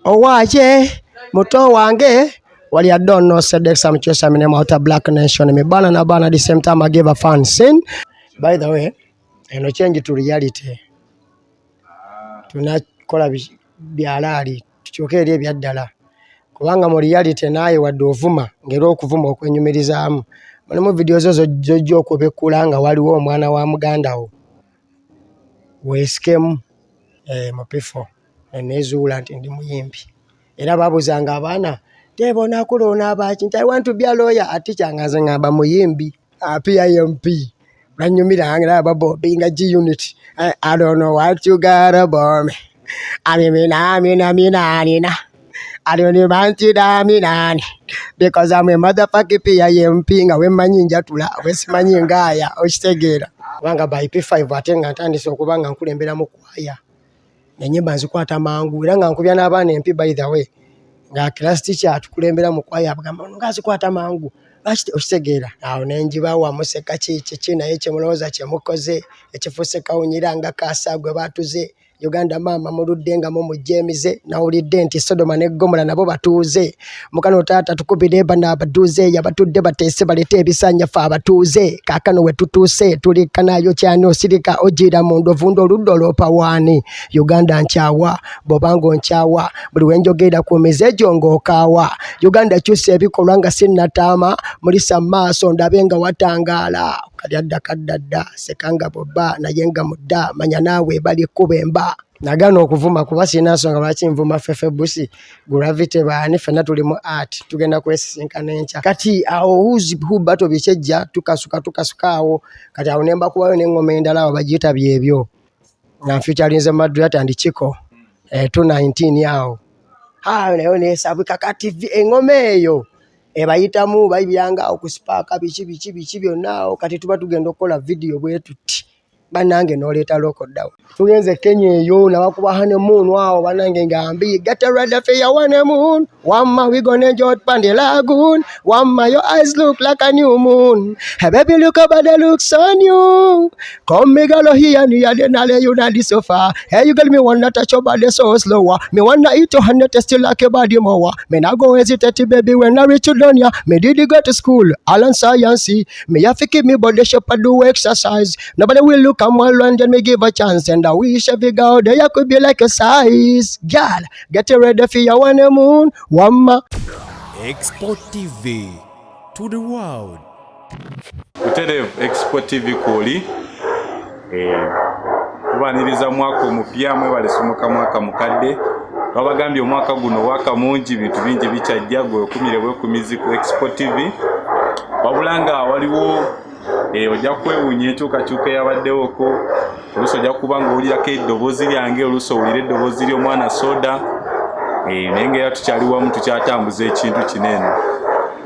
Owaye, muto wange, wali I don't know, said Dexa Mukyusa, my name out of Black Nation, me banana at the same time I give a fan sin. By the way, and no change to reality. Tunakola byalali, tukyokere ebyaddala. Kubanga mu reality naye wadde ovuma, ngero okuvuma okwenyumirizaamu. Mulimu video zo zojja okubekula nga waliwo omwana wa muganda wo. Weesikemu mu pifo. Nezuula nti ndi muyimbi. Era babuzanga abaana, tebona kulona abaki, I want to be a lawyer, ati kyangaze ngamba muyimbi. PIMP. Ranyumira nga babo binga G unit. I don't know what you got about me. I don't want you to because I'm a motherfucking PIMP nga wemanyi njatula wesimanyi ngaya okitegeera. Wanga by P5 atenga ntandise okubanga nkulembera mu kwaya. Nenyimba nzikwata mangu era nga nkubya n'abaana empi by the way. Nga class teacher atukulembera mu kwaya abagamba ngazikwata mangu. Okitegeera awo nenjiba wa museka kiki naye kyemulowooza kyemukoze ekifuse kawunyira nga kaasagwe batuze Uganda mama muludde nga mu mujemize nawulidde nti Sodoma ne Gomora nabo batuuze mukano taata tukubire bana abatuuze yabatudde bateese balete ebisanya fa abatuuze kakano we tutuuse tuli kanayo kyani osirika ojira mu ndovundo oluddo pawani Uganda nkyawa bobango nkyawa buli wenjogera ku mizejo ng'okaawa Uganda kyuse ebikolwa nga sinnataama mulisa maaso ndabenga watangala kadyadda kaddadda sekanga boba nayenga mudda manya nawe bali kubemba nagano okuvuma kuba sina nsonga lwaki nvuma fefe busi gravity baani fena tuli mu art tugenda kwesisinkana enkya kati awo hubato bikyejja tukasukaawo kati awo nemba kubayo n'engoma endala awo bagiyita byebyo nga featurinze Madrid atandi Chiko 219 yawo nayo nesabika kati engoma eyo ebayitamu bayibiranga okuspaka biki byonna kati tuba tugenda okukola video bwe tuti banange noleeta local down tugenze Kenya eyo nabakuba honeymoon awo banange ngambi get ready for your honeymoon wamma we gonna enjoy Pande Lagoon wamma your eyes look like a new moon hey baby look over the looks on you come me girl here near the nale you na the sofa hey you girl me wanna touch your body so slower me wanna eat your hand taste you like your body more me not go hesitate baby when I reach you down ya me did go to school Alan science me have to keep me body shape I do exercise nobody will look I'm well and then me give a chance and I wish every girl there you could be like a size. Girl, get ready for your honeymoon. Wamma. xpotv to the world. Utere xpotv koli. Kubaniriza mwaka omupya mwebale somoka mwaka mukadde. Babagambye omwaka guno waka mungi bintu bingi bikyajja gwe okumire bwekumizi ku xpotv. Wabulanga waliwo ojja kwewuunya enkyukakyuka yabaddewo ko oluusi ojja kuba ng'owulirako eddoboozi lyange oluusi owulira eddoboozi ly'omwanasoda naye ng'era tukyali wamu tukyatambuza ekintu kinene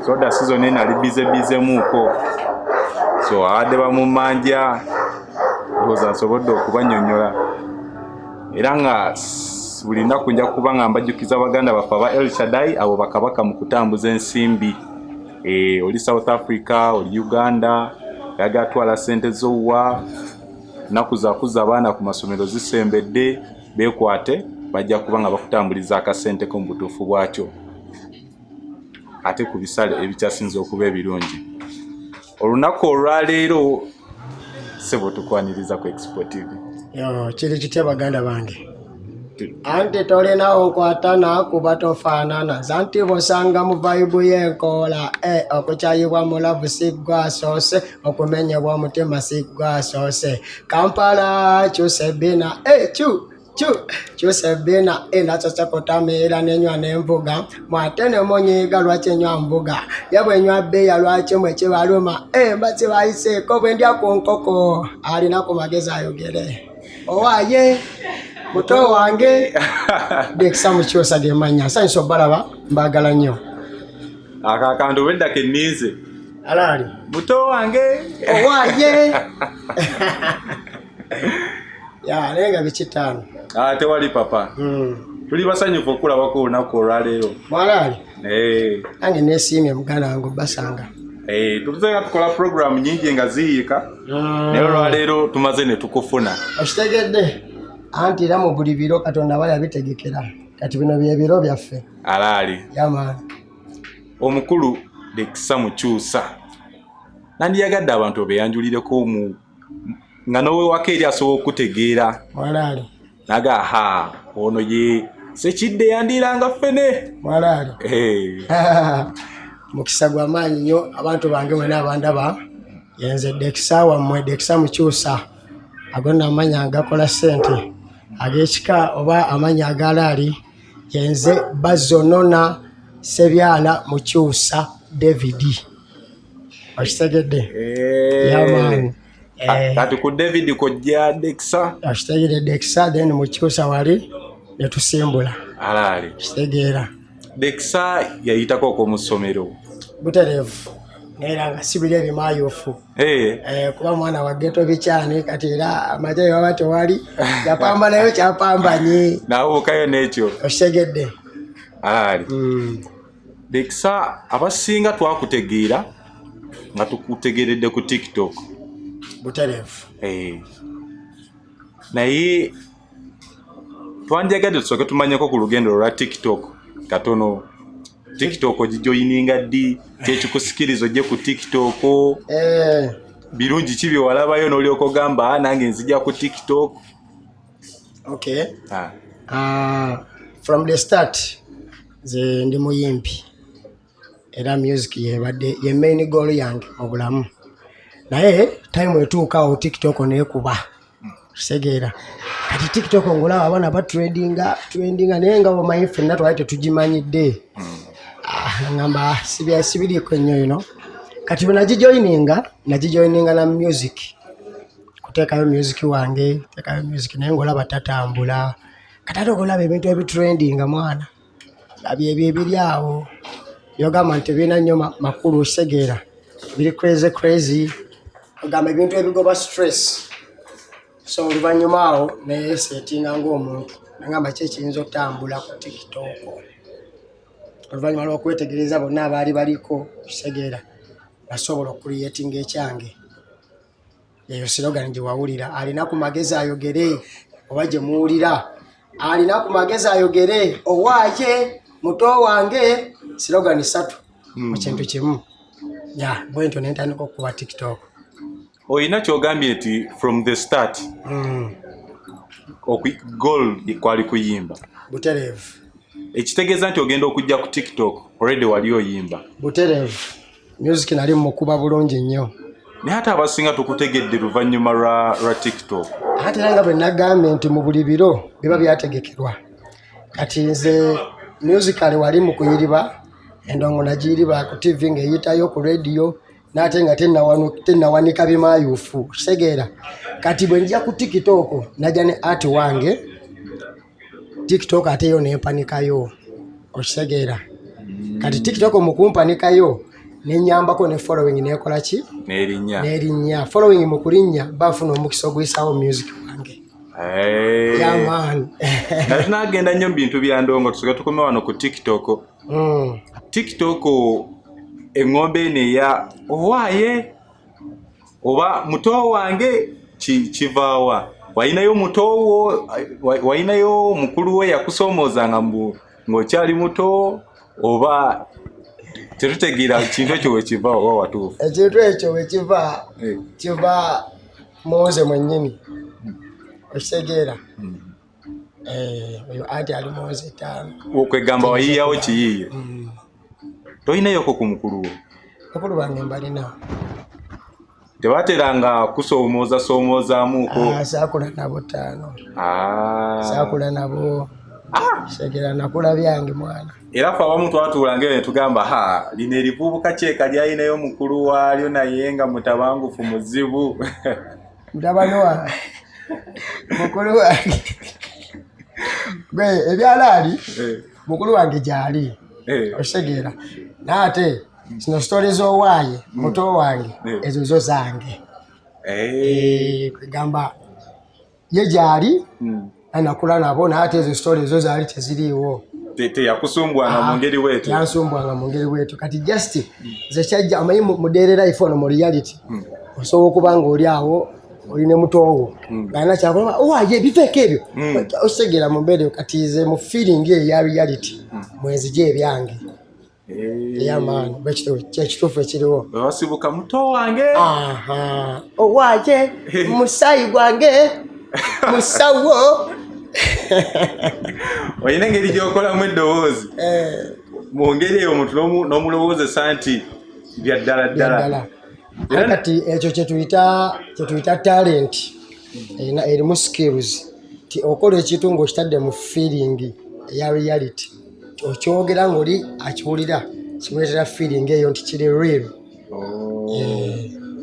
soda season eno ali bizemuuko so abadde bamumanja ndowooza nsobodde okubannyonnyola era nga buli nnaku nja kuba nga mbajjukiza baganda baffe aba El Shaddai abo bakabaka mu kutambuza ensimbi oli South Africa oli Uganda yagatwala sente zowa nakuzakuza abaana ku masomero zisembedde bekwate bajja kuba nga bakutambuliza akasente ko mu butuufu bwakyo ate ku bisale ebikyasinze okuba ebirungi olunaku olwaleero sebo tukwaniriza ku xpotv kiri kitya baganda bange ante tolina okwatana kuba tofaanana zanti bosanga mu vibe y'enkola okukyayibwa mulavu siggwa asoose okumenyebwa omutima siggwa asoose Kampala kyuse bina kyuse bina nakyose kutamiira nenywa n'envuga mwate ne munyiiga lwaki enywa mbuga yabwenywa bbeeya lwaki mwe kibaluma mbazi bayiseeko bwe ndya ku nkoko alina ku magezi ayogere owaye muto wange Dexa Mukyusa gemanya nsanyusa obalaba mbagala nnyo akakantu wedda kenninze alali muto wange owaye naye nga bikitaano tewali papa tuli basanyufu okulabako olunaku olwaleero mwalaali nange nesiimye muganda wange basanga tutuze nga tukola program nyingi nga ziyiika naye olwaleero tumaze ne tukufuna okitegedde anti era mu buli biro Katonda bali abitegekera kati bino bye biro byaffe alaali yaman omukulu Dexa Mukyusa nandiyagadde abantu beyanjulireko nga nowe wakeeri asobola okutegeera mwalaali naga ono ye sekidde yandiranga ffene mwalaali mukisa gwa maanyi nnyo abantu bange mwena abandaba yenze Dexa wammwe Dexa Mukyusa agonna amanya agakola ssente ag'ekika oba amanya agalaali yenze Bazonona Sebyala Mukyusa David okitegedde yaman kati ku David kojja Dexa okitegedde Dexa then Mukyusa wali netusimbula alaali kitegeera Dexa yayitako okwomusomero butereevu naera nga sibiri ebimayufu kuba mwana wa ghetto bikyani kati era amajayi waba tewali yapambanayo kyapambanye nawobukayo n'ekyo okitegedde alaali Dexa abasinga twakutegeera nga tukutegeredde ku TikTok butereevu naye twandyagadde tusooke tumanyeko ku lugendo lwa TikTok katono TikTok ogijoyininga ddi kyekikusikiriza ojje ku TikTok birungi ki byewalabayo n'olyoka ogamba nange nzija ku TikTok okay from the start ze ndi muyimbi era music yebadde ye main goal yange mu bulamu naye time etuukawo TikTok neekuba kisegeera kati TikTok ngolaba abaana batrendinga naye nga omanyi ffenna twali tetugimanyidde ngamba sibiriiko nnyo ino kati bwe nagijoyininga na music kuteekayo music wange teekayo music naye ngolaba tatambula kati ate ogolaba ebintu ebitrendinga mwana labye ebyo ebiri awo yogamba nti tebirina nnyo makulu okisegeera biri crazy ogamba ebintu ebigoba stress so oluvannyuma awo neyesetinga ng'omuntu nagamba ki ekiyinza otambula ku TikTok oluvannyuma lw'okwetegereza bonna abaali baliko kisegeera nasobola okuliyetinga ekyange eyo slogan gye wawulira alina ku magezi ayogere oba gye muwulira alina ku magezi ayogere owaaye muto wange slogan 3 mu kintu kimu bwentyo nentandika okuba TikTok oyina kyogambye nti from the start goal kwali kuyimba butereevu ekitegeeza nti ogenda okujja ku TikTok already wali oyimba butereevu music nali mukuba bulungi nnyo naye ate abasinga tukutegedde luvannyuma lwa TikTok ate nanga bwe nagambye nti mu buli biro biba byategekerwa kati nze musical wali mu kuyiriba endongo nagiyiriba ku TV ng'eyitayo ku radio nate nga tennawanika bimayufu kisegeera kati bwe njja ku TikTok najja ne art wange TikTok ate yo nempanikayo okisegeera kati TikTok mu kumpanikayo nenyambako ne following nekola ki n'erinnya following mu kulinnya bafuna omukisa oguyisaawo music wange yaman natunagenda nnyo mu bintu bya ndongo tusoke tukome wano ku TikTok TikTok engombe neya owaaye oba muto wange kivaawa wainayo mutowo wainayo mukulu we yakusoomooza ng'okyali muto oba tetutegeera kintu ekyo wekiva oba watuufu ekintu ekyo wekiva kiva muze mwennyini okitegeera oyo anti ali muze 5 okwegamba wayiyawo kiyiiye toyinayoko ku mukulu wo mukulu bange mbalina tebateranga kusoomoozaamukko saakula nabo 5 saakula nabo segera nakula byange mwana era fe abamu twatuulanga ne tugamba lino erivubuka kyeka lyalinayo mukulu waalyo naye nga mutabangufu muzibu mutabani wange mukulu wange ebyalaali mukulu wange gyali okisegeera naate zino story z'owaaye muto wange ezo zo zange kwegamba ye gyali anakula nabo naate ezo story zo zaali teziriiwo teyakusumbwanga mu ngeri bwetyo yansumbwanga mu ngeri bwetyo kati just ze kyajja amanyi mu daily life ono mu reality osobola okuba ng'oli awo oline mutowo ngana kyakola owaye bifeeko ebyo osegera mu mbeere katize mu feeling eya reality mwezi gye ebyange eyamaani kyekituufu ekiriwo wasibuka muto wange owaye musayi gwange musawo olina engeri gyokolamu eddoboozi mu ngeri eyo omuntu n'omulowoozesa nti bya ddala ddala kati ekyo kyetuyita talent erimu skills ti okola ekintu ng'okitadde mu feeling eya reality okyogera ng'oli akiwulira kimuleetera feeling eyo nti kiri real.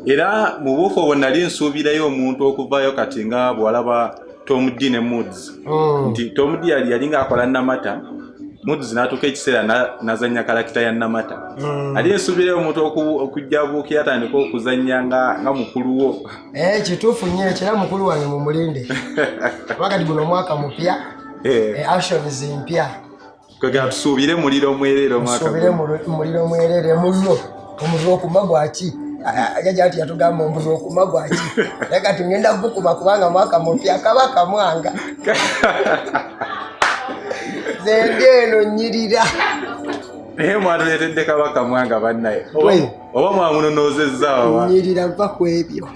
Era mu buufu obwo nali nsuubirayo omuntu okuvaayo kati nga bw'alaba Tom D ne Moods nti Tom D yali ng'akola Namata Moods n'atuuka ekiseera n'azannya karakita ya Namata ali nsuubirayo omuntu okujja buukira atandika okuzannya nga mukulu wo. Kituufu nnyo ekyo era mukulu wange mumulinde wakati guno omwaka mupya actions mpya kwegera tusuubire muliro mwerere muliro mwerere omuliro okuma gwaki jaja ati yatugamba omuliro okuma gwaki leka tugenda kukuma kubanga mwaka mupya kabaka mwanga zende eno nyirira naye mwatuleetedde kabaka mwanga bannaye oba mwamunonoozezza nyirira mpa ku ebyo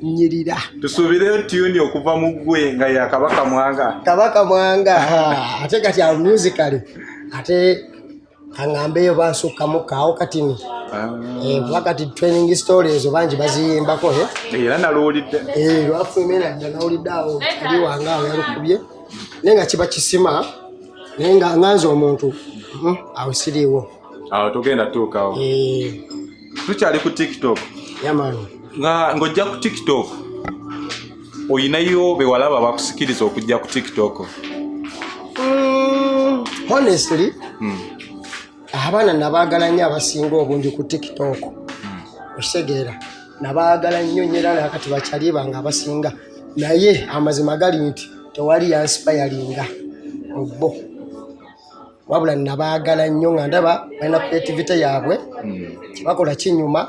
nyirira tusuubireyo tuni okuva mu ggwe nga ya kabaka mwanga ate kati a musically ate aŋŋambeyo bansukkamu kaawo katini wakati training stories bangi baziyimbako era naluwulidde lwafuluma enadda nawulidde awo ali wange awo yalukubye naye nga kiba kisima naye nga ŋŋanza omuntu awo siriiwo awo tugenda tuukawo tukyali ku TikTok yamaani ng'ojja ku TikTok oyinayo bewalaba bakusikiriza okujja ku TikTok? Honestly abaana nabaagala nnyo abasinga obungi ku TikTok okitegeera nabaagala nnyo nyera nakati bakyali bange abasinga naye amazima gali nti tewali yansipayalinga obbo wabula nabaagala nnyo nga ndaba balina creativity yaabwe kibakola kinyuma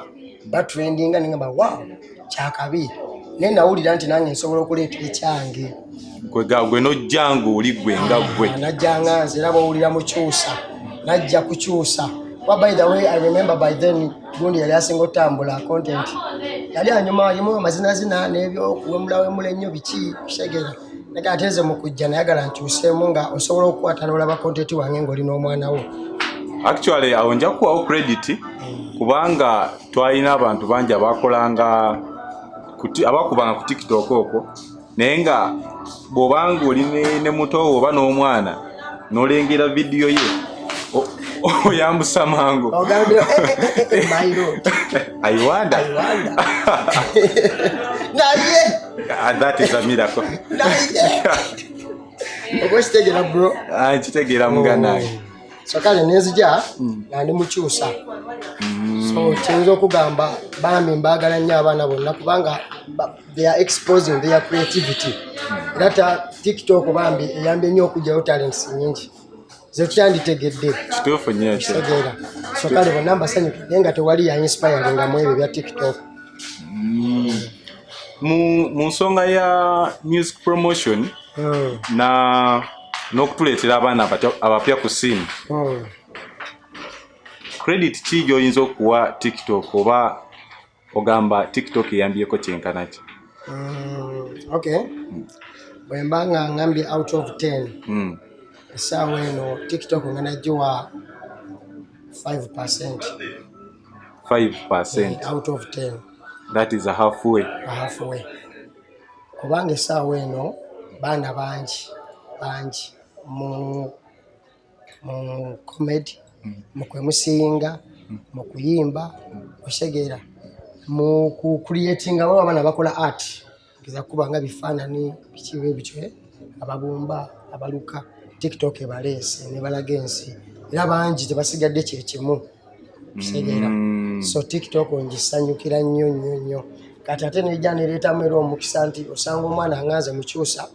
batrendinga ningamba wow kyakabi naye nawulira nti nange nsobola okuleeta ekyange gwe nojjangu oli gwe nga gwe najjanga nze era bawulira mukyusa najja kukyusa by the way I remember by then gundi yali asinga otambula content yali anyuma alimu amazinazina n'ebyokuwemulawemula ennyo biki kushegera naye ateze mu kujja nayagala nkyuseemu nga osobola okukwata n'olaba content wange ng'olina omwana wo. Actually awo nja kuwawo credit kubanga twalina abantu bangi abakubanga ku TikTok okwo naye nga bw'obanga oli ne mutowo oba n'omwana n'olengera vidiyo ye oyambusa mangu I wonder that is a miracle okwekitegera bro nkitegeera muganaye so kale nenzija nga ndi mukyusa so kiyinza okugamba bambi mbaagala nnyo abaana bonna kubanga they are exposing their creativity era TikTok bambi eyambye nnyo okugyayo talents nyingi ze tukyanditegedde kituufu nnyo ekyo so kale bonna mbasanyukire naye nga tewali ya inspiringa mu ebyo bya TikTok. Mu nsonga ya music promotion n'okutuleetera abaana abapya ku ssimu credit ki gy'oyinza okuwa TikTok oba ogamba TikTok eyambyeko kyenkana ki? Okay bwe mba nga ngambye out of 10 essaawa eno TikTok nga nagiwa 5%. 5% out of 10. That is a halfway. Kubanga essaawa eno baana bangi mu comedy mu kwemusinga mu kuyimba okitegera mu kucreatinga baba abaana bakola art ngeza kubanga bifaanani bikiwe ebityo ababumba abaluka TikTok ebaleese ne balaga ensi era bangi tebasigadde kyekimu okitegera so TikTok ngisanyukira nnyo kati ate nejja nereetamu era omukisa nti osanga omwana aŋŋanze mukyusa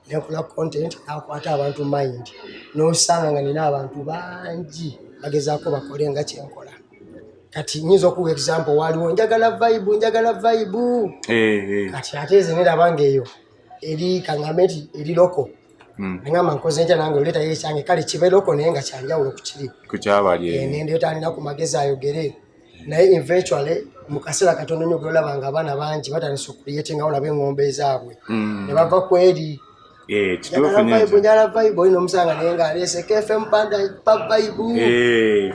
nekola content akwata abantu mind n'osanga nga nina abantu bangi bagezaako bakole nga kyenkola kati nyinza okuwa example waliwo njagala vibe kati ate eze nerabanga eyo eri kaŋŋambe nti eri loko neŋŋamba nkoze ntya nange oleeta yo ekyange kale kibe loko naye nga kyanjawulo ku kiri nendeeta alina ku magezi ayogere naye eventually mu kaseera katono nnyo golaba nga abaana bangi batandise okuliyetingawo nabo eŋŋombe zaabwe ne bava ku eri njagala vibe olina omusanga naye nga aleese KFM Panda pa vibe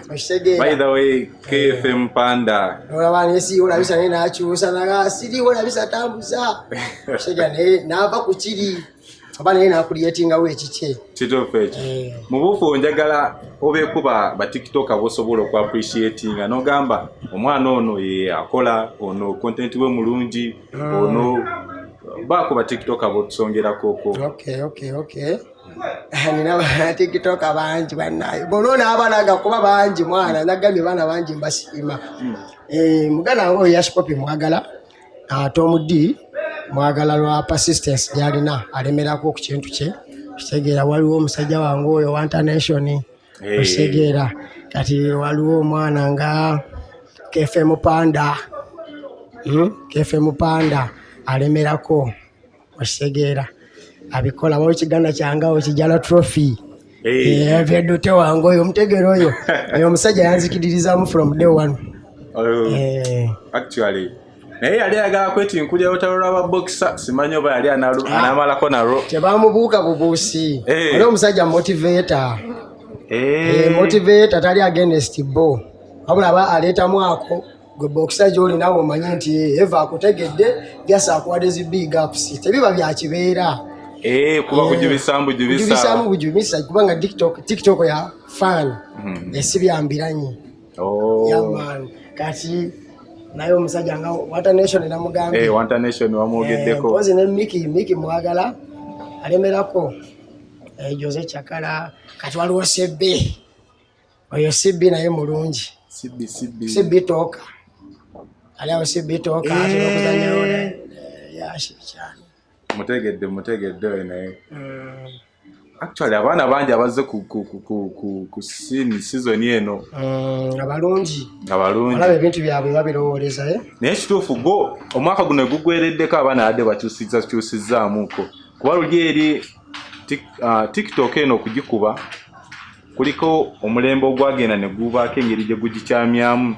KFM Panda olaba naye si olabisa naye n'akyusa naga siri olabisa tambuza oshega naye n'ava ku kiri oba naye n'akuliyetingawo ekikye kituufu ekyo mu bufu njagala obeekuba batikitoka bosobola okuappreciatinga n'ogamba omwana ono ye akola ono content we mulungi ono baako batikitoka botusongerako nina batikitoka bangi bannaye bono n'abalaga kuba bangi mwana nagambye baana bangi mbasiima muganda wange oyo yashipopi mwagala ate omuddi mwagala lwa persistence gyalina alemerako ku kintu kye kitegeera waliwo omusajja wange oyo wantanation okitegeera kati waliwo omwana nga KFM Panda alemerako okitegeera abikola waliwo kiganda kyangawo kijala trophy vedute wange oyo omutegeera oyo oyo omusajja yanzikiririzamu from day one actually naye yali ayagala kwetinkulira olutalo lw'ababokisa simanyi oba yali anamalako nalwo tebamubuuka bubuusi oli omusajja motivator tali against bo wabula aba aleetamu ako gwe bokisa gy'olinawo omanye nti eva akutegedde byasa akuwadde zi big ups tebiba byakibeera kuba kujibisaamu bujubisa kubanga tiktok ya fan esi byambiranyi yaman kati naye omusajja nga wantanation namugambye wantanation wamwogeddeko mpozi ne miki mwagala alemerako Jose Chakala kati waliwo sebbe oyo sibbi naye mulungi sibbi toka aliawo sibbi toka okuzanyawo yashikyani mutegedde oyo naye actually abaana bangi abazze ku season eno abalungi alaba ebintu byabwe babirowooleza naye kituufu go omwaka guno gugwereddeko abaana adde bakyusizzaamuko kuba luli eri tiktok eno okugikuba kuliko omulembe ogwagenda ne gubaako engeri gye gugikyamyamu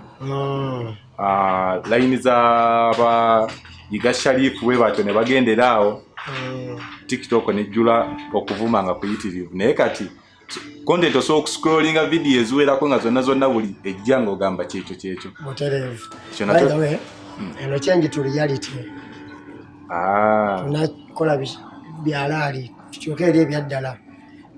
layini z'abayiga sharifu bwe batyo ne bagendera awo tiktok nejjula okuvuma nga kuyitirivu naye kati content osobola okuscrollinga video eziwerako nga zonna buli ejja ng'ogamba kyekyo mutereevu eno change to reality tunakola byalaali tukyuke eri ebyaddala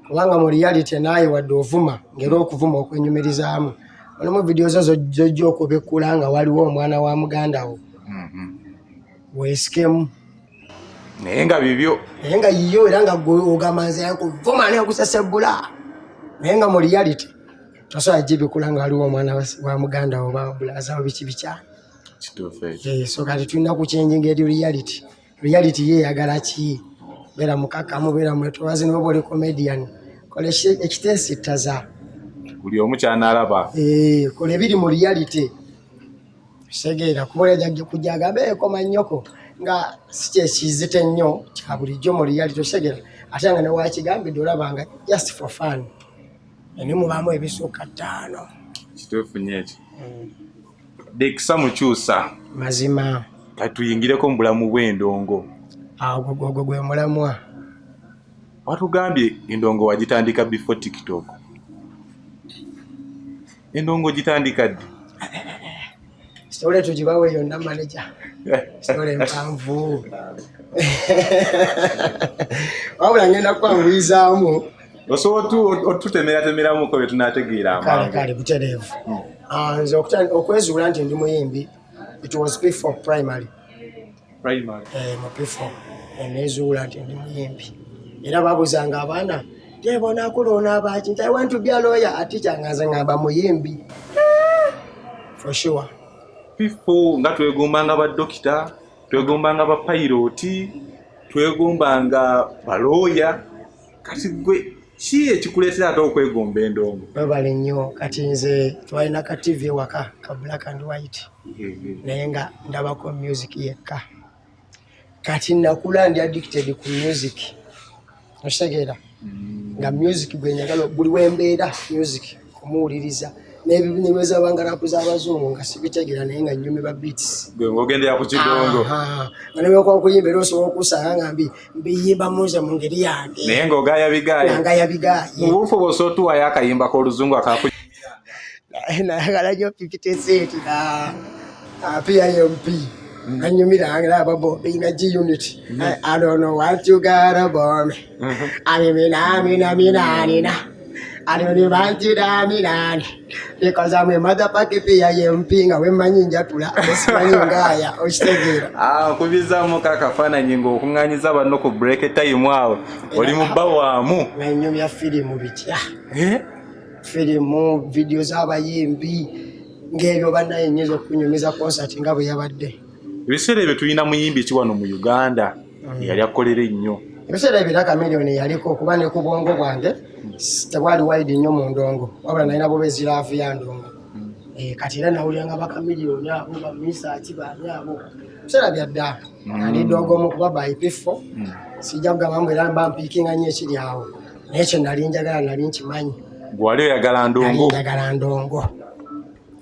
kubanga mu reality naaye wadde ovuma ngera okuvuma okwenyumirizaamu olimu video zo zojja okubikkula nga waliwo omwana wa mugandawo weesikemu naye nga bibyo naye nga yiyo era nga ogamba nze yakuvuma naye okusesebula naye nga mu reality tosobola gibikula nga waliwo omwana wa muganda oba bulazawo biki bikyani so kati tulina kucyenjinga eri reality yeeyagala ki beera mukakamu beera mwetowazi noba oli comedian kola ekiteesittaza buli omu kyanalaba kola ebiri mu reality kisegeera kuba kujja agambe ekoma nnyoko nga si kyekizita ennyo kya bulijjo mu reality osegera ate nga newakigambidde olaba nga just for fun eni mubaamu ebisukka 5 kituufu nnyo ekyo Dexa Mukyusa mazima kati tuyingireko mu bulamu bw'endongo ogwo gwe mulamwa watugambye endongo wagitandika before tiktok endongo gitandika ddi sitole tugibawe yonna manager sitole mpanvu wabula ngenda kwanguyizaamu osobola otutemeratemeramuko bye tunategeera amangu kale butereevu nze okwezuula nti ndi muyimbi it was before primary mu P4 nezuula nti ndi muyimbi era babuzanga abaana tebonakulona abaki nti I want to be a lawyer ati kyangaze ngamba muyimbi for sure P4 nga twegombanga badokita twegombanga bapiloti twegombanga balooya kati gwe ki ekikuleetera ate okwegomba endongo? Webale nnyo. Kati nze twalina ka TV ewaka ka black and white naye nga ndabako music yekka. Kati nakula ndi addicted ku music. Okitegeera nga music gwe njagala buli wembeera music kumuwuliriza n'ebinywezo banga rapu z'abazungu nga sibitegeera naye nga nnyumirwa beats. Gwe ng'ogendera ku kidongo. Nga nebyoka okuyimba era osobola okusanga nga mbiyimba muze mu ngeri yange. Naye ng'ogaaya bigaayi. Ngaya bigaayi. Mu buufu bw'osa otuwayo akayimba k'oluzungu akaku. Nayagala nnyo pipiteseeti PIMP. Kanyumiranga n'ababo bina G-Unit. I don't know what you got about me. Mina. I don't want you to minani. Because I'm a motherfucking PIMP nga wemanyi njatula. Wesimanyi ngaya. Okitegeera. Kubizaamu kakafaananyi ng'okuŋŋaanyiza banno ku break time awo. Oli mu bbawaamu. Nanyumya firimu bitya. Firimu, video z'abayimbi. Ng'ebyo bannaye nnyinza okunyumiza concert nga bwe yabadde. Ebiseera ebyo tulina muyimbi ki wano mu Uganda yali akolera ennyo. Ebiseera ebyo Chameleone yaliko okuba ne ku bwongo bwange tewali wide nnyo mu ndongo wabula nalina bobezi laavu ya ndongo. Kati era nawuliranga ba Chameleone abo bamisaaki baani abo ebiseera bya dda andi ndongo mu kuba by P4 sijja kugamba mbu era bampiikinga nnyo ekiri awo naye kye nali njagala nali nkimanyi. Gwali oyagala ndongo? Njagala ndongo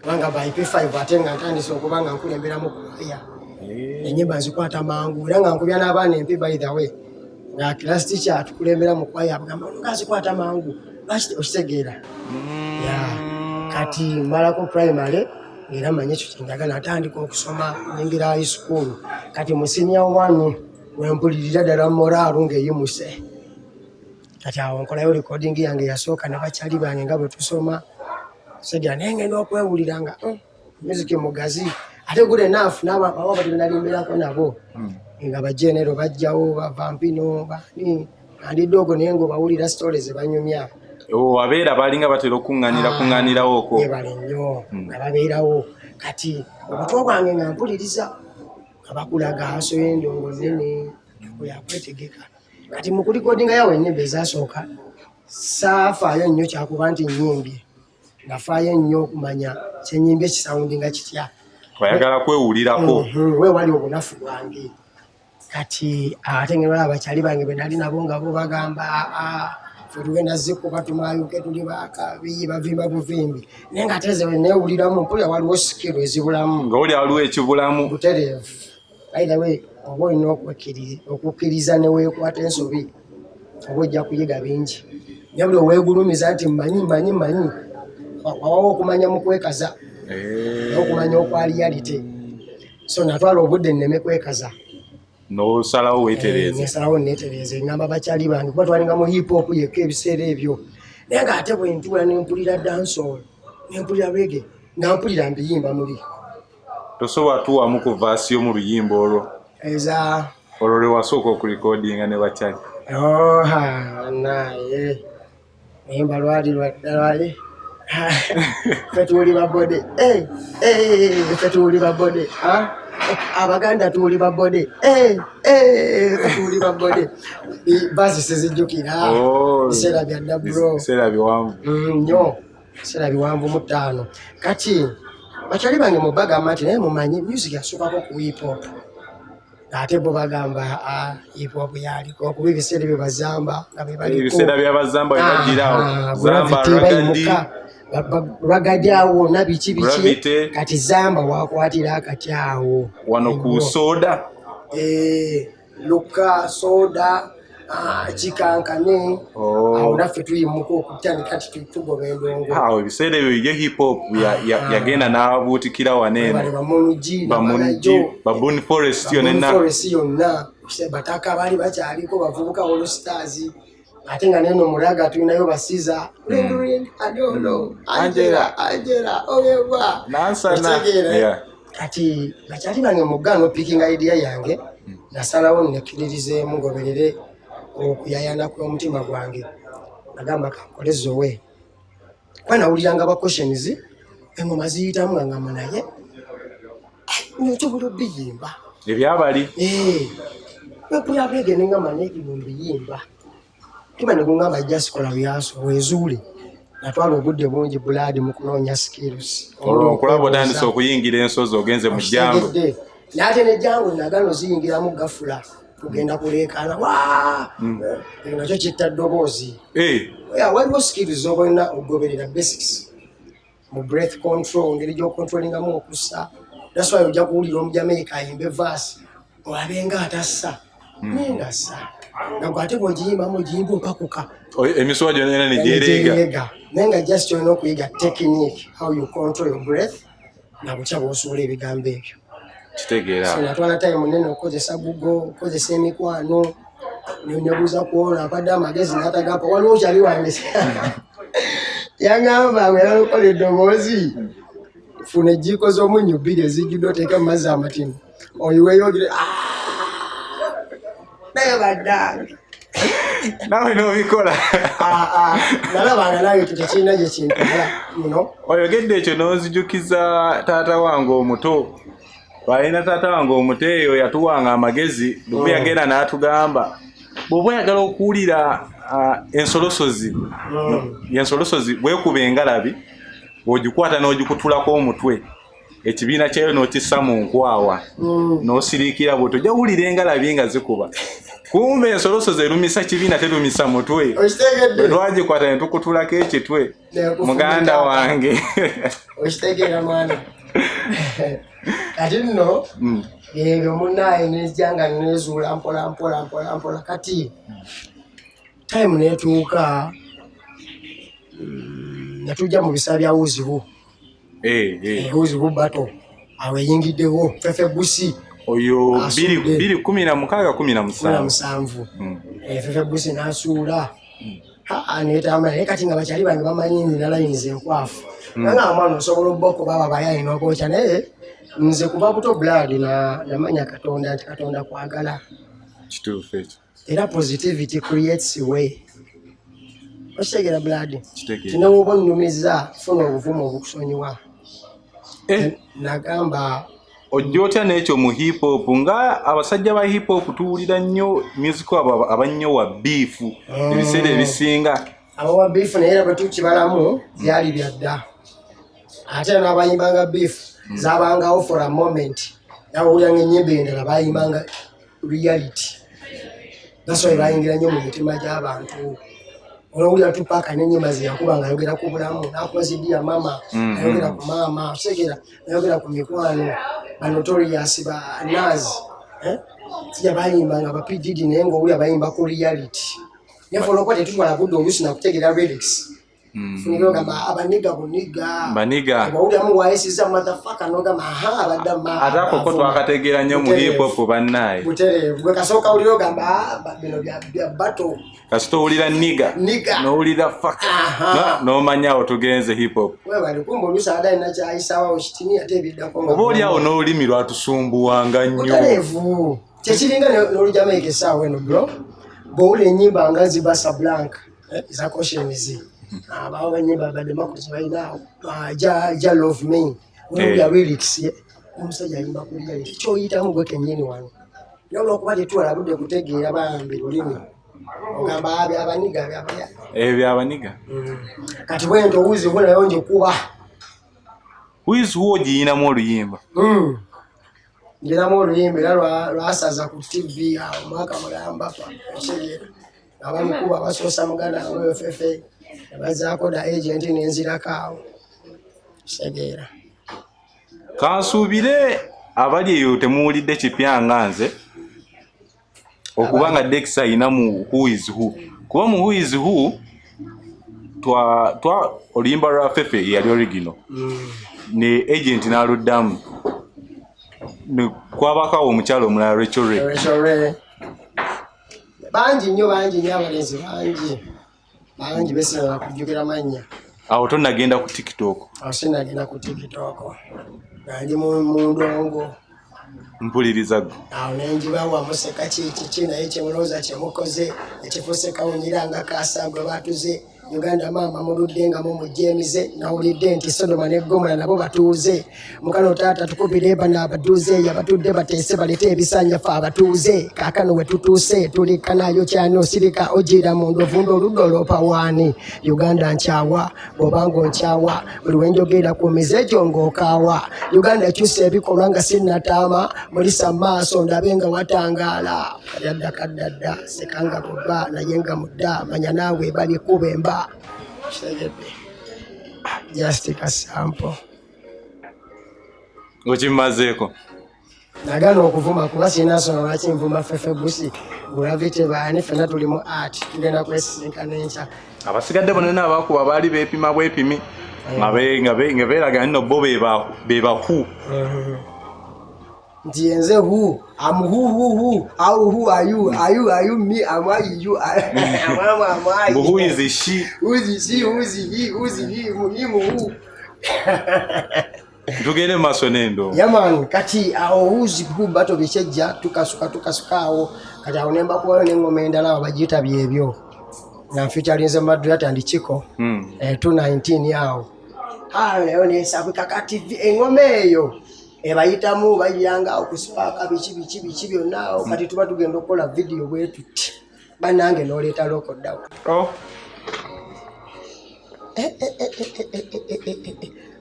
kubanga by P5 ate nga ntandise okuba nga nkulembera mu kwaya. Enyimba nzikwata mangu era nga nkubya n'abaana empi by the way nga class teacher atukulembera mu kwaya agamba nga zikwata mangu lwaki okitegeera. Kati malako primary era manye ekyo kyenjagala natandika okusoma nyingira high school. Kati mu senior 1 wempulirira ddala moraalu ng'eyimuse. Kati awo nkolayo recording yange yasooka ne bakyali bange nga bwe tusoma segera naye ngenda okwewulira nga music mugazi ate good enough n'abawabati benalimberako nabo nga bajenero bajjawo bavampino bani andi dogo naye ng'obawulira stories banyumya. Abeera balinga batera okuŋŋaanirawo ko. Bale nnyo nga babeerawo. Kati obutwa bwange nga mpuliriza nga bakulaga aso y'endongo nnene yakwetegeka. Kati mu kulikodinga yawe ennyimba ezasooka saafaayo nnyo kyakuba nti nnyimbye. Nafaayo nnyo okumanya kyenyimbye kisawundinga kitya. Oyagala kwewulirako. We wali obunafu bwange. Kati ate ng'era abakyali bange be nali nabo nga bo bagamba ffe tugenda zikuba tumayuke tuli bakabi bavimba buvimbi naye nga ate ze we neewuliramu mpulira waliwo sikiro ezibulamu. Nga oli waliwo ekibulamu. Butereevu. By the way oba olina okukkiriza ne weekwata ensobi oba ojja kuyiga bingi. Nyabula oweegulumiza nti mmanyi wawawo okumanya mu kwekaza n'okumanya okwa reality. So natwala obudde nneme kwekaza. N'osalawo weetereeze. Nsalawo neetereeze ngamba bakyali bange kuba twalinga mu hip hop yekka ebiseera ebyo. Naye ng'ate bwe ntula ne mpulira dancehall ne mpulira reggae nga mpulira mbiyimba muli. Tosobola tuwamu ku vaasi yo mu luyimba olwo? Olwo lwe wasooka okulikodinga ne bakyali? Naye yimba lwali ffe tuwuli babode ffe tuwuli babode Abaganda tuwuli babode ffe tuwuli babode baasi sizijjukira biseera bya dda bro. Biseera biwanvu nnyo biseera biwanvu mu ttaano. Kati bakyali bange mu bagamba nti naye mumanyi music yasookako ku hip hop ate bo bagamba hip hop yaliko okuba ebiseera ebyo bazamba nga be baliko ebiseera by'abazamba bwe bagirawo zamba ragadi awo na biki kati zamba wakwatira akati awo wano ku soda luka soda kikankane awo naffe tuyimuka okutandika kati tugoba endongo. Awo ebiseera ebyo ye hip hop yagenda n'abuutikira waneeno bamungi babuni forest yonna bataka baali bakyaliko bavubuka all stars ate nga neno mulaga tulinayo basiza adono Angela owewa nansana. Kati bakyali bange mugaano picking idea yange nasalawo nekkiririzeemu ngoberere okuyayana kw'omutima gwange nagamba kankole zowe kuba nawuliranga ba questions engoma ziyitamu nga ngamba naye nyotobola obiyimba ebyabali mpulira bege nengamba naye bino mbiyimba kiba ne kungamba just kola byaso wezuule natwala obudde bungi buladi mu kunoonya skills okulaba otandise okuyingira ensozi ogenze mu jangu n'ate ne jangu nagano ziyingiramu gafula tugenda kuleekaana nakyo kitta ddoboozi waliwo skills obalina okugoberera basics mu breath control ngeri gy'okontrolingamu okussa that's why ojja kuwulira omujamaica ayimba evaasi olabenga atassa nengassa nagwe ate bw'ogiyimbamu ogiyimba opakuka emiswa gyonna negyereega naye nga just olina okuyiga technique how you control your breath nabukya bw'osuula ebigambo ebyo kitegeera natwala time nene okukozesa Google okukozesa emikwano nebuuza kuona apadde amagezi n'atagamba waliwo kyali wange yangamba nga yalokola eddoboozi funa ejjiiko z'omunyu 2 ezijjudde oteeke mu mazzi amatini oyiweeyo ogire naye baddange nawe n'obikola nalabanga nawe tekirina gye kintwala oyogedde ekyo n'onzijukiza taata wange omuto balina taata wange omuto eyo yatuwanga amagezi lumu yagenda n'atugamba bw'oba oyagala okuwulira ensolosozi ensolosozi bwekuba engalabi bw'ogikwata n'ogikutulako omutwe ekibiina kyayo n'okissa mu nkwawa n'osiriikira bwe tojja wulira engalabi nga zikuba kumbe ensolosozi erumisa kibiina terumisa mutwe bwe twagikwata ne tukutulako ekitwe muganda wange okitegeera mwana kati nno ebyo munaaye nejjanga nezuula mpola kati time netuuka netujja mu bisa bya wuzibu wuzibu bato awo eyingiddewo fefe busi oyo 2016 fefe busi n'asuula netambula naye kati nga bakyali bange bamanyi nina layiniza enkwafu nanga mwana osobola obboko baba bayayi n'okwoca naye nze kuba buto blood namanya Katonda nti Katonda kwagala kituufu ekyo era positivity creates way okitegera blood tinewooba onnumiza funa obuvumu obukusonyiwa nagamba ojja otya n'ekyo mu hip hop nga abasajja ba hip hop tuwulira nnyo music abo abannyo wa beef ebiseera ebisinga abo wa beef naye era bwe tukibalamu byali byadda ate n'abayimbanga beef zabangawo for a moment nawuliranga ennyimba endala bayimbanga reality that's why bayingira nnyo mu mitima gy'abantu olowulira Tupac n'ennyimba zeyakuba nga ayogera ku bulamu n'akuba zidiya mama ayogera ku maama okitegera ayogera ku mikwano ba Notorious ba Nas tijja bayimbanga ba P Diddy naye ng'owulira bayimba ku reality nefolokwa tetutwala budde oluusi nakutegera lyrics funiro gamba abaniga buniga bawuliramu waayisiza motherfucker n'ogamba abadde ate ako ko twakategeera nnyo mu hip hop bannaye butereevu gwe kasooka wulira ogamba bino bya bato kasita owulira niga n'owulira fuck n'omanyawo tugenze hip hop webali kumba oluusi adali nakyayisaawo kitini ate ebiddako oba oli awo n'olulimi lwatusumbuwanga nnyo butereevu kyekiringa n'olujamaika essaawa eno bro bw'owulira ennyimba nga zibasa blank za cautions abawo banyimba ba democracy balina ja love me olwya lyrics omusajja ayimba ku lyrics kyoyitamu gwe kennyini wano naye olwokuba tetuwala budde kutegeera bambi lulimi ogamba abaniga byabaniga kati bwento wuzibu nayo njikuba wizuwo ogiyinamu oluyimba ngiramu oluyimba era lwasaza ku TV awo mwaka mulamba ekyegeera abamukuba basoosa muganda wange fefe bazaako da agent nenzirako awo kitegeera kansuubire abali eyo temuwulidde kipya nga nze okuba nga Dexa ayina mu Who is Who kuba mu Who is Who oluyimba lwa fefe yali original ne agent n'aluddamu kwabakawo omukyalo omulala Rachel bangi nnyo abalenzi bangi besinga kujjukira mannya awo tonnagenda ku TikTok sinagenda ku TikTok nali mu ndongo mpuliriza gwe awo nenjibawa museka kiki naye kyemulowooza kyemukoze ekifuuse kawunyira nga kaasa gwe baatuze Uganda mama muludde nga mumujemize nawulidde nti Sodoma ne Gomora nabo batuuze mukano taata tukubire bana abatuuze yabatudde bateese balete ebisanya fa abatuuze kaakano we tutuuse tulika nayo kyano sirika ogira mu ndovundo oludolo pawani Uganda nkyawa bwobango nkyawa buli wenjogera ku mizejo ng'okaawa Uganda kyusa ebikolwa nga sinnataama mulisa maaso ndabe nga watangaala kadadda kaddadda sekanga bubba naye nga mudda manya naawe bali kubemba just a sample okimazeeko nagana okuvuma kuba sinasoma lwaki nvuma fefe busi gravity baani fena tuli mu art tugenda kwesisinkana enkya abasigadde bonna abakuba baali beepima bwepimi nga beeraga nno bo bebahu nti yenze hu am who how are you me am I you am who is she who's he who tugende mu maaso n'endo yaman kati awo who's who bato bikyejja tukasuka awo kati awo nemba kubayo n'engoma endala awo bagiyita byebyo nga nfitalinze Madrid and Chico 219 yawo leero nesabika kati engoma eyo ebayitamu bayiranga okusipaaka biki byonna kati tuba tugenda okukola video bwetuti banange n'oleeta lokoddawo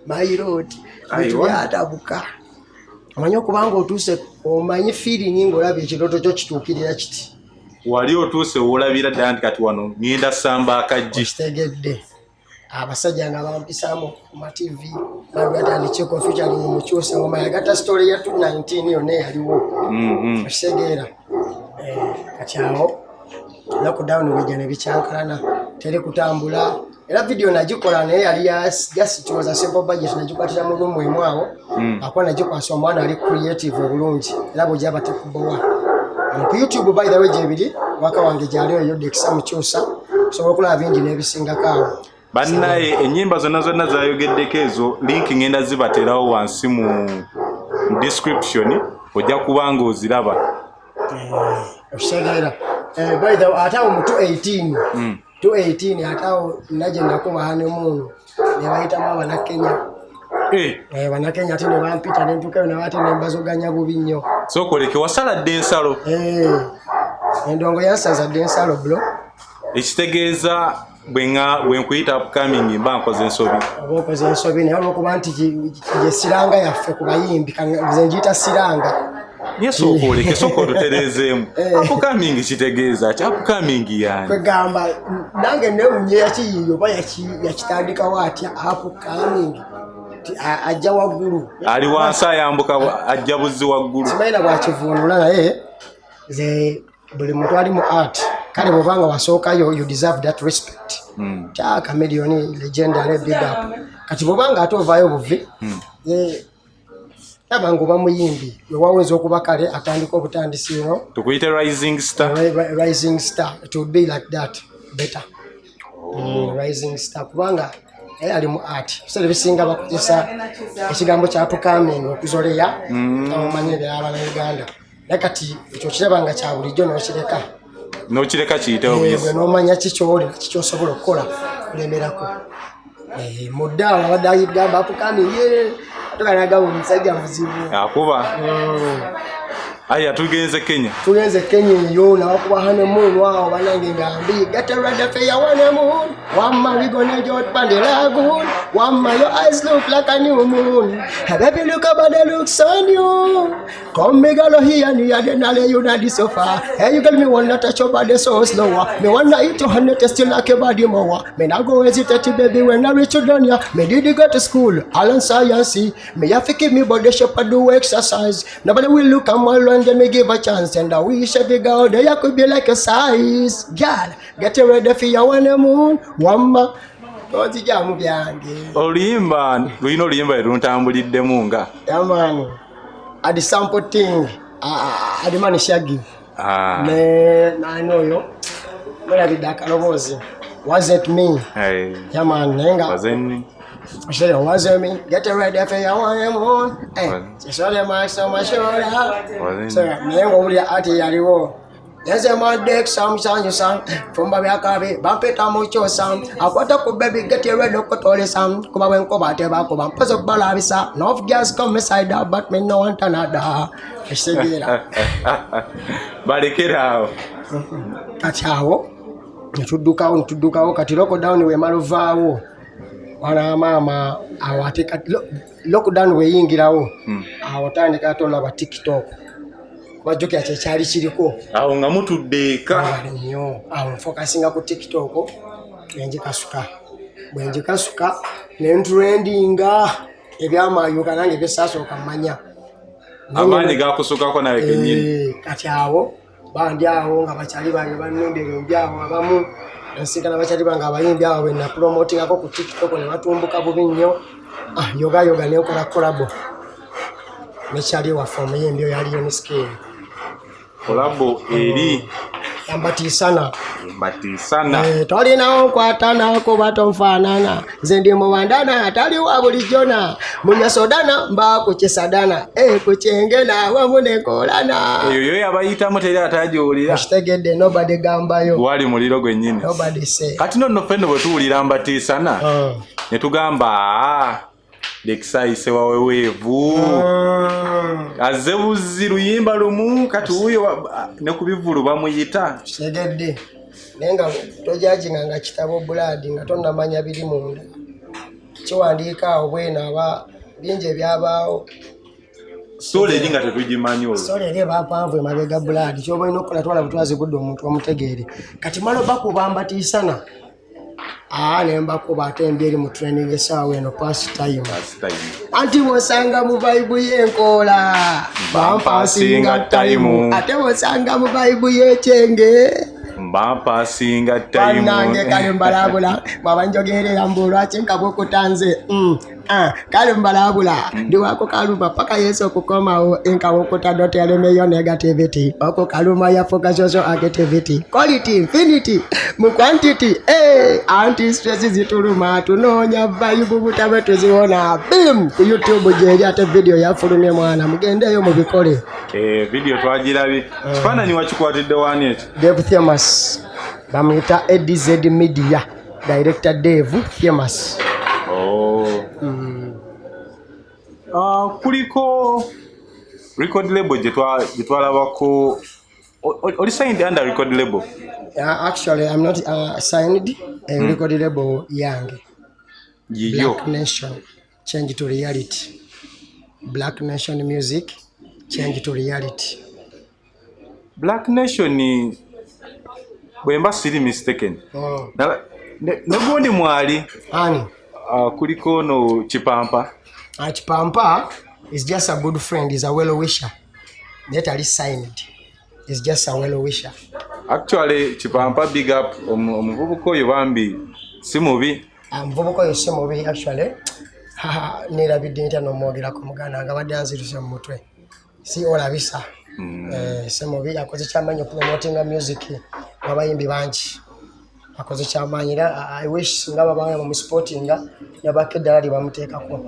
mairoti byatabuka omanyi okubanga otuuse omanyi feeling ng'olaba ekirooto kyo kituukirira kiti wali otuuse woolabira ddala nti kati wano ngenda samba akajji kitegedde abasajja nga bampisaamu ku mativi bagwatandikeko featuring Mukyusa ngoma yagatta story ya 219 yonna eyaliwo okitegeera kati awo lockdown wejja ne bikyankalana teri kutambula era video najikola naye yali just was a simple budget nagikwatira mu room emu awo akuba nagikwasa omwana ali creative obulungi era bw'ojja batekubowa ku YouTube by the way gyebiri waka wange gyaliyo yo Dexa Mukyusa osobola okulaba bingi n'ebisingako awo bannaye ennyimba zonna zayogeddeko ezo link ngenda zibaterawo wansi mu description ojja kubanga oziraba okitegeera by the way atawo mu 218 atawo naje nakuba honeymoon ne bayitamu Abanakenya Banakenya ate ne bampita ne ntuukayo ne bate ne mbazoganya bubi nnyo sokoleke wasaladde ensalo endongo yansazadde ensalo bro ekitegeeza bwe nkuyita upcoming mba nkoze ensobi oba okoze ensobi naye olwokuba nti gye siranga yaffe ku bayimbi nze ngiyita siranga naye sookoleke sooka otutereezeemu upcoming kitegeeza ki upcoming yani kwegamba nange newunye yakiyiyo oba yakitandikawo atya upcoming ajja waggulu ali wansi ayambuka ajja buzzi waggulu simayina bwakivuunula naye ze buli muntu ali mu art kale bw'obanga wasookayo you deserve that respect chameleon legendary big up kati bw'obanga ate ovaayo buvi abangu bamuyimbi wewaweza okuba kale atandika obutandisiro tukuyite rising star it would be like that better rising star kubanga ali mu art bisere bisinga bakozesa ekigambo kya upcoming okuzoleya omanyire abana Uganda nakati ekyo kirabanga kya bulijjo n'okireka kiyitewo buyisi n'omanya kikyolina kikyosobola okukola kulemerako muddaala abadde ayigamba upcoming tukanagamba omusajja muzibu akuba aya tugenze Kenya eyo nawakuba honeymoon awo banange ngambi get ready for your honeymoon wamma we gonna jot pan the lagoon wamma your eyes look like a new moon baby look about the looks on you come me girl here and you then lay you on the sofa hey you girl me wanna touch your body so slower me wanna eat your honey taste you like your body more me not go hesitate baby when I reach you down ya me did go to school all in science me have to keep me body shape and do exercise nobody will look at my and then me give a chance and I wish every girl there could be like a size girl get ready for your honeymoon wamma tozijamu byange oluyimba lulina oluyimba luntambulidemu nga yaman adi sample thing adi mani shaggy nani oyo mulabidde akaloboozi wasn't me yaman nenga Say, wasn't me? Get ready for your honeymoon. Hey, just show them my shoulder. So, me ngo uli ati yaliwo. Nze man Dexa Mukyusa fumba byakabe bampeta Mukyusa akwata ku baby get ready okutolesa kuba bwenkoba tebakuba mpozo kubalabisa no of girls come inside but me no want another esegera balekerawo kati awo ntuddukawo kati lockdown we malovaawo wana mama awatika lockdown we yingirawo awo tandika tolaba TikTok wajokya kyali kiriko awo nga mutuddeeka nnyo awo focusinga ku TikTok bwenjikasuka nentrendinga ebyamayuka nange byesasooka mmanya amaanyi gakusukako nawe kenyini kati awo bandi awo nga bakyali bange banondera awo abamu nsikana bakyali bange abayimbi awo bena promotingako ku TikTok ne batumbuka bubi nnyo yoga nekola kolabo nekyali waffe omuyimbi oyo yaliyo ne scale kolabo eri yambatisana tolinawo nkwatana kuba tonfaanana nze ndi muwandana taliwa bulijjona munyasodana mba kukisadana kukyenge naawe munekolana eyo yabayitamu teri atagiwulira kitegedde nobody gambayo wali muliro gwennyini kati nonno ffenno bwe tuwulira mbatiisana ne tugamba Dexa ise waweweevu azze buzzi luyimba lumu kati wuyo ne ku bivulu bamuyita kitegedde naye nga tojajinga nga kitabo buladi nga tonnamanya biri munda kiwandiika awo bwena aba bingi ebyabaawo sole eri nga tetugimanyi olwo sole eri ebapanvu emabega buladi kyoba olina okukola twala butwazigudde omuntu omutegeere kati malo bakubambatiisana nembakuba ate embi eri mu training esaawa eno past time anti bwosanga mu vibe y'enkoola bampasinga time ate bwosanga mu vibe y'ekyenge bampasinga time nange kale mbalabula bwaba njogerera mbu lwaki nkabwokutanze kale mbalabula ndiwako kaluma paka yesu okukomawo enkabwokuta dot yalemeyo negativity oko kaluma ya focusation activity quality infinity mu quantity anti stress zituluma tunoonya vibe butabe tuziona bim ku YouTube jeri ate video yafulumye mwana mugendeyo mu bikole video twagirabi kifaananyi wakikwatidde wani eti Dave Famous bamuyita EDZ Media director Dave Famous kuliko record label gyetwalabako oli signed under record label actually I'm not signed a record label yange yiyo Black Nation change to reality Black Nation music change to reality Black Nation bwemba siri mistaken negundi mwali ani kuliko no Chipampa Chipampa is just a good friend, is a well wisher. That are signed. Is just a well wisher. Actually, Chipampa big up omuvubuko oyo bambi si mubi. Omuvubuko oyo si mubi actually. Nirabidde ntya n'omwogera ku muganda nga badde anziruse mu mutwe. Si olabisa. Si mubi akoze ky'amanyi promoting music w'abayimbi bangi. Akoze ky'amanyi era I wish nga baba mu sportinga yabakeddala bamuteekako.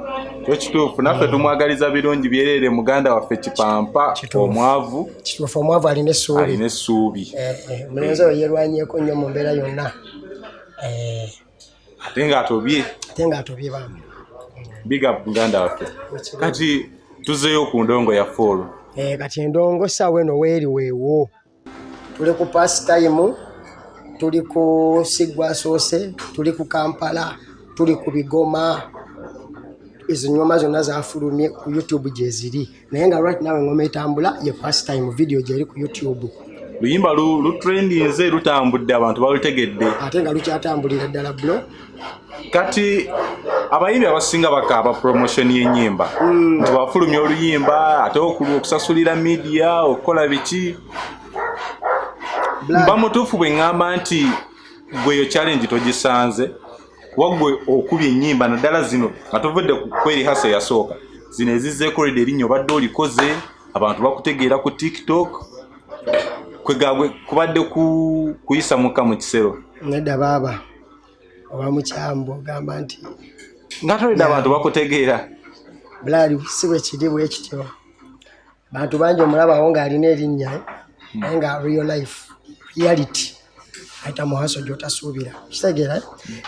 Ekituufu naffe tumwagaliza birungi byerere muganda waffe Chipampa omwavu. Kituufu omwavu alina essuubi. Omulenzi oyo yerwanyeeko nnyo mu mbeera yonna. Ate ng'atobye bambi. Big up muganda waffe. Kati tuzeeyo ku ndongo ya folo. Kati endongo ssaawa eno weeri weewo. Tuli ku pastime, tuli ku Sigwa Soose, tuli ku Kampala, tuli ku Bigoma. Izo ngoma zonna zafulumye ku YouTube gye ziri. Naye nga right now engoma etambula ye pastime video gyeri ku YouTube. Luyimba lutrendinze lutambudde abantu balutegedde. Ate nga lukyatambulira ddala blo. Kati abayimbi abasinga bakaaba promotion y'ennyimba. Nti bafulumye oluyimba ate okusasulira media okukola biki. Mba mutuufu bwe ngamba nti gweyo challenge togisanze. Wagwe okubye ennyimba naddala zino nga tuvudde kweri hase yasooka. Zino ezizzeeko lede erinnya obadde olikoze abantu bakutegeera ku TikTok. Kwegagwe kubadde kuyisa muka mu kisero. Nedda baba. Oba mukyambo gamba nti ngatoleda abantu bakutegeera. Bulali si bwe kiri bwe kityo. Bantu bangi omulabawo ng'alina erinnya naye nga real life reality ayita muhaso gyotasuubira kitegeera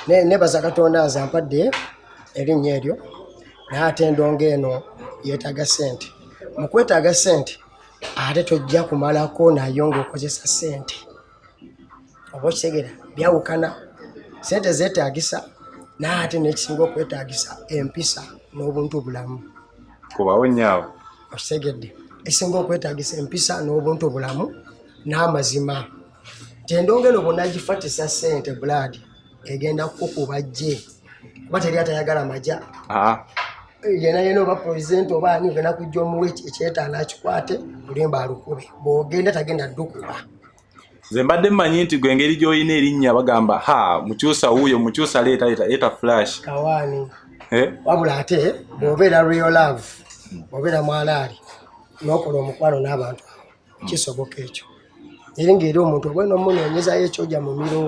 nebaza Katonda nze ampadde erinnya eryo naye ate endongo eno yeetaaga ssente mu kwetaaga ssente ate tojja kumalako nayo ng'okozesa ssente oba okitegeera byawukana ssente zeetaagisa naye ate n'ekisinga okwetaagisa empisa n'obuntu obulamu kubawo nyaawo okitegedde ekisinga okwetaagisa empisa n'obuntu obulamu n'amazima tendongo eno bw'onagifatisa ssente blood egenda kukukuba gye kuba teri atayagala maja yena oba pulezidenti oba ani ogenda kujja omuwa ekyetaana akikwate olimba alukube bw'ogenda tagenda ddukuba nze mbadde mmanyi nti gwe engeri gy'olina erinnya bagamba Mukyusa wuuyo Mukyusa leeta flash kawaani wabula ate bw'obeera real love bw'obeera mwalaali n'okola omukwano n'abantu kisoboka ekyo eri ngeri omuntu obwena omunoonyezayo ekyojja mu miro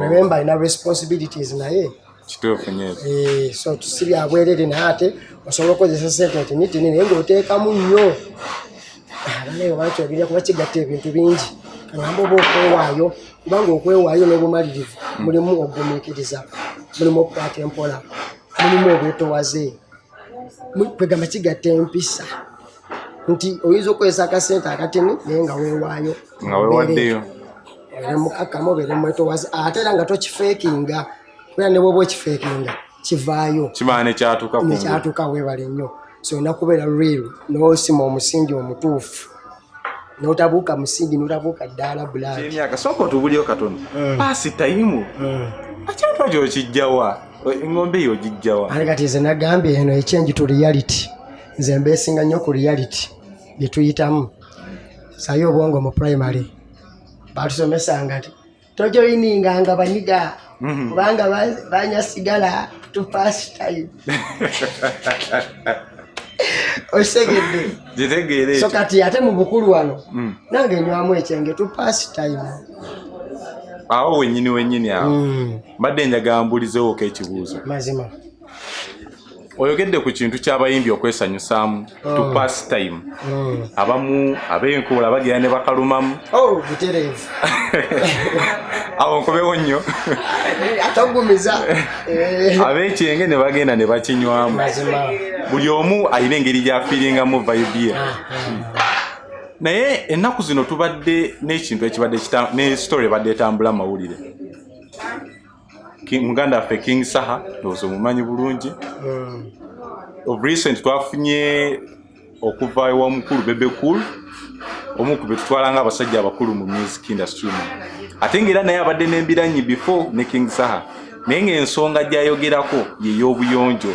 remember alina responsibilities naye kituufu nyezo so tusibya bwerere naye ate osobola okukozesa ssente ntinitini naye ng'oteekamu nnyo abanaye obakyogera kuba kigatta ebintu bingi kangamba oba okwewaayo kubanga okwewaayo n'obumalirivu mulimu ogumiikiriza mulimu okukwata empola mulimu obwetowaze kwegamba kigatta empisa nti oyinza okukozesa akasente akatini naye nga weewaayo nga weewaddeyo mukakkamu obeere mwetowaze ate era nga tokifeekinga kubera ne bwoba okifeekinga kivaayo kimala nekyatuuka weebale nnyo so olina kubeera real n'osima omusingi omutuufu n'otabuuka musingi n'otabuuka ddaala blood emyaka sooka otubulyo katono paasi tayimu akintu ekyo okijjawa engombe eyo ogijjawa ate kati nze nagambye eno ekyenji to reality nze mbeesinga nnyo ku reality bye tuyitamu saye obwongo mu primary batusomesanga nti tojoyininganga banyiga kubanga banya sigala to pass time osegedde so kati ate mu bukulu wano nange nywamu ekyenge to pass time awo wennyini awo mbadde njagala mbulizeewo ekibuuzo mazima oyogedde ku kintu ky'abayimbi okwesanyusaamu to pass time abamu ab'enkola bagenda ne bakalumamu butereevu awo nkobewo nnyo atogumiza ab'ekyenge ne bagenda ne bakinywamu buli omu alina engeri gy'afiiringamu vibe ye naye ennaku zino tubadde n'ekintu ekibadde ne story ebadde etambula mawulire muganda waffe King Saha ndowooza omumanyi bulungi of recent twafunye okuva ewa mukulu Bebe Cool omu ku be tutwala nga abasajja abakulu mu music industry ate ng'era naye abadde n'embiranyi before ne King Saha naye ng'ensonga gy'ayogerako y'ey'obuyonjo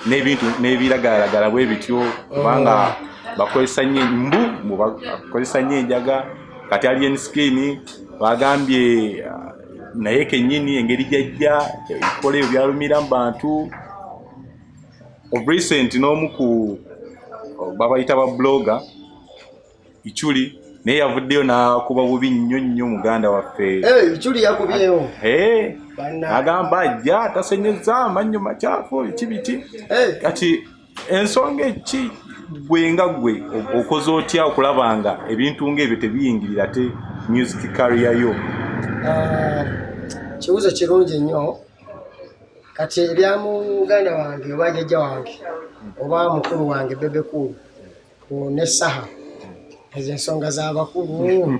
n'ebintu n'ebiragalalagala bwe bityo kubanga bakozesa nnyo embu bakozesa nnyo enjaga kati alien skin bagambye naye kennyini engeri gyajja ekola ebyo byalumira mu bantu of recent n'omu ku babayita ba blogger Ichuli naye yavuddeyo n'akuba bubi nnyo muganda waffe Ichuli yakubyeyo agamba ajja atasenyeza amannyo makyafu ekibiti kati ensonga eki gwe nga gwe okoze otya okulabanga ebintu ng'ebyo tebiyingirira ate music career yo kibuuzo kirungi nnyo kati ebya muganda wange oba jjajja wange oba mukulu wange Bebe Cool ne Saha ezo ensonga z'abakulu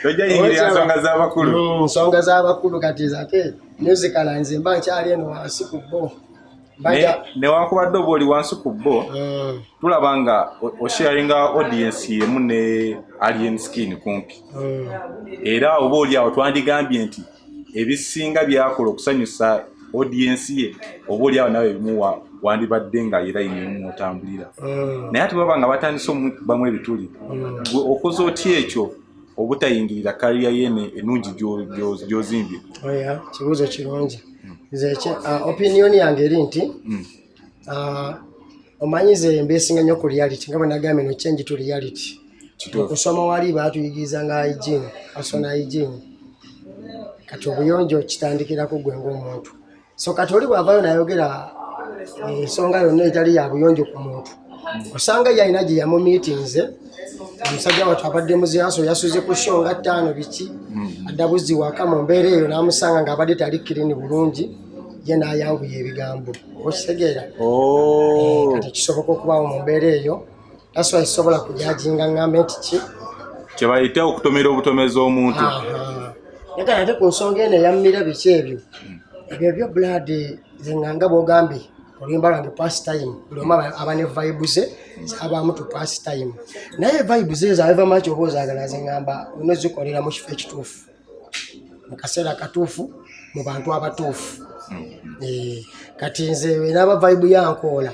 tojayingirira nsonga z'abakulu nsonga z'abakulu kati ate musical nze mba nkyali eno wansi ku bo newankubadde oba oli wansi ku bo tulaba nga osharinga audience yemu ne alien skin kumpi era oba oli awo twandigambye nti ebisinga byakola okusanyusa audience ye oba oli awo nawe bimuwa wandibadde nga era yinemu otambulira naye ate baba nga batandise omukubamu ebituli okoze otya ekyo obutayingirira kariya ye enungi gy'ozimbye kibuuzo kirungi nze opinion yange eri nti omanyize mbeesinga nnyo ku reality nga bwe nagambye no change to reality okusoma wali baatuyigiriza nga hygiene asona hygiene kati obuyonjo kitandikirako gwe ng'omuntu so kati oli bw'avaayo nayogera ensonga yonna etali ya buyonjo ku muntu osanga yalina gye yamu meetings omusajja wattu abadde muziyaso yasuze ku show nga 5 biki adda buzzi waka mu mbeera eyo n'amusanga ng'abadde tali kirini bulungi ye n'ayanguya ebigambo okitegeera kati kisoboka okubaawo mu mbeera eyo taswa isobola kujajinga ng'ambe nti ki kye bayita okutomera obutomezi omuntu naye ate ku nsonga eno eyammira biki ebyo ebyo blood zenganga bwogambye oluyimba lwange pastime buli omu aba ne vibes zabaamu tu pastime naye vibes ezo ava maki oba ozaagala zengamba olina ozikolera mu kifo ekituufu mu kaseera katuufu mu bantu abatuufu kati nze naaba vibe yankoola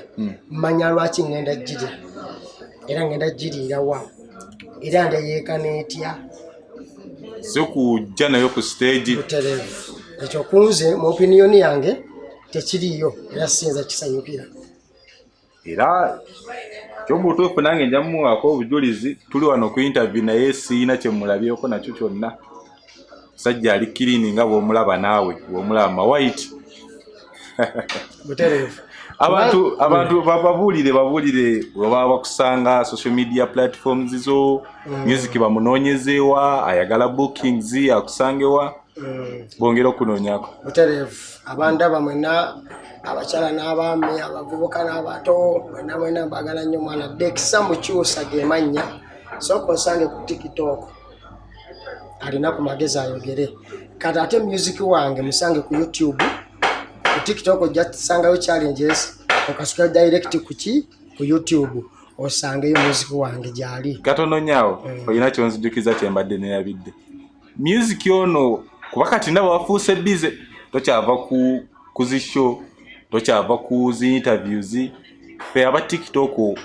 mmanya lwaki ngenda giri era ngenda giriira wa era ndeyeeka neetya si kujja nayo ku stage butereevu ekyo kunze mu opinion yange tekiriyo era sinza kisanyukira era kyobutuufu nange nja mumuwaako obujulizi tuli wano ku interview naye siina kyemulabyeko nakyo kyonna sajja ali kirini nga bw'omulaba naawe bw'omulaba mawhite butereevu abantu babuulire bwebaba bakusanga social media platforms zo music bamunoonyezeewa ayagala bookings akusangewa bongera okunoonyako butereevu abandaba mwena abakyala n'abaami abavubuka n'abato mwena mbagala nnyo mwana Dexa Mukyusa gemannya sooka osange ku TikTok alina ku magezi ayogere kati ate music wange musange ku YouTube ku TikTok ojja kusangayo challenges okasuka direct ku YouTube osangeyo music wange gyali katono nyaawo olina kyonzijukiza kyembadde neyabidde music ono kuba kati nabo bafuuse bize tokyava ku zishow tokyava ku zi interviews fe aba TikTok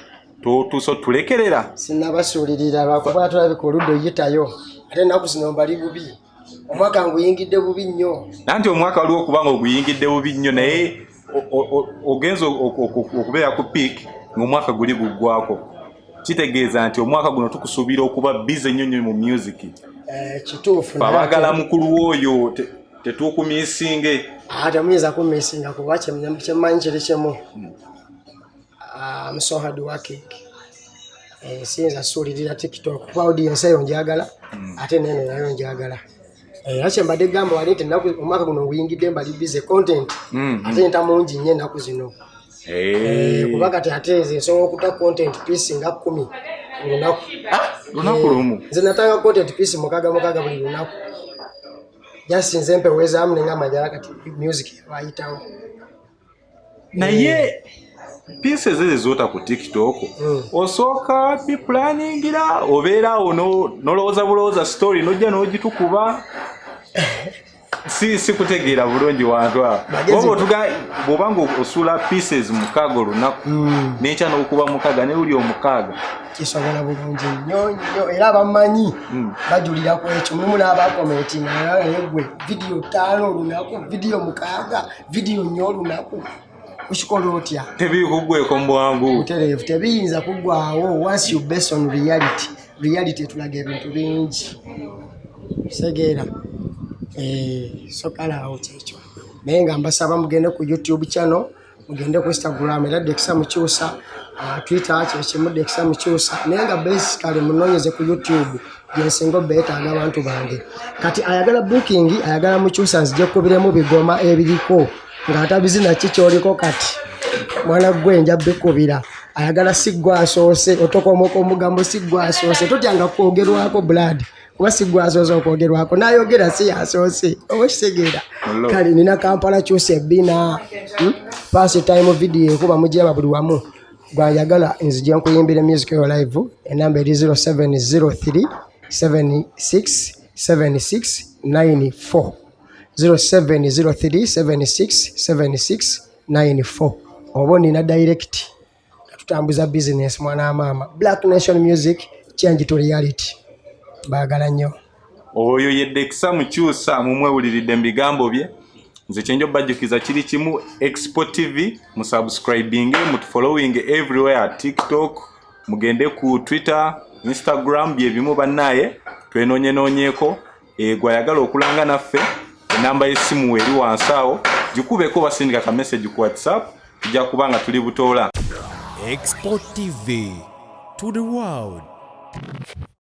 tuso tulekerera sinabasuulirira lwakuba tulabika oludde oyitayo ate ennaku zino mbali bubi omwaka nguyingidde bubi nnyo nanti omwaka waliwo okubanga oguyingidde bubi nnyo naye ogenza okubeera ku peak ng'omwaka guli guggwako kitegeeza nti omwaka guno tukusuubira okuba bize nnyo mu music kituufu baagala mukulu oyo tetukumisinge temuyinza kumisinga kuba kyemmanyi kiri kimu I'm so hard working siyinza suulirira TikTok kuba audience eyo njagala ate nene nayo njagala era kyembadde gamba wali nti omwaka guno nguyingidde mbali bize content ate ntamungi nnyo ennaku zino kuba kati ate nze nsobola okuta content piece nga 10 lunaku lumu nze natanga content piece mukaaga buli lunaku just nze mpewezaamu nengamanya kati music yabayitawo naye pieces ezo zota ku TikTok osooka bipulaningira obeeraawo nolowooza bulowooza story nojja n'ogitukuba si kutegeera bulungi wantu abo bw'obanga osuula pieces mukaaga olunaku n'ekya n'okuba mukaaga ne uli omukaaga kisobola bulungi nnyo era abamanyi bajulira ku ekyo mulimu n'abakomenti nayeegwe vidiyo 5 olunaku vidiyo 6 vidiyo 4 olunaku ukikola otya tebikuggweko mu bwangu butereevu tebiyinza kuggwawo once you base on reality etulaga ebintu bingi segeera so kalaawo kyekyo naye nga mbasaba mugende ku YouTube channel mugende ku Instagram era Dexa Mukyusa Twitter kyekimu Dexa Mukyusa naye nga basically munoonyeze ku YouTube yensingo beetaaga abantu bange kati ayagala booking ayagala Mukyusa nzije kubiremu bigoma ebiriko ng'atabizina kikyoliko kati mwana gwenja bikubira ayagala siggwa asoose otokomoka omugambo siggwa asoose totyanga kwogerwako blood kuba siggwa asoose okwogerwako n'ayogera si yasoose oba kitegeera kale nina Kampala kyusa ebbina pass time video ekuba mujeba buli wamu gwayagala nzija nkuyimbira music yo live enamba eri 0703 767694 0703767694 oba nina direct tutambuza business mwana mama Black Nation Music change to reality baagala nnyo oyo ye Dexa Mukyusa mumwewuliridde mu bigambo bye nze kyenjo bajjukiza kiri kimu xpotv mu subscribing mu following everywhere TikTok mugende ku Twitter Instagram bye bimu bannaye twenoonyeeko gwayagala okulanga naffe enamba y'essimu eri wansi awo gikubeko basindika ka message ku WhatsApp tujja kubanga tuli butoola xpotv to the world.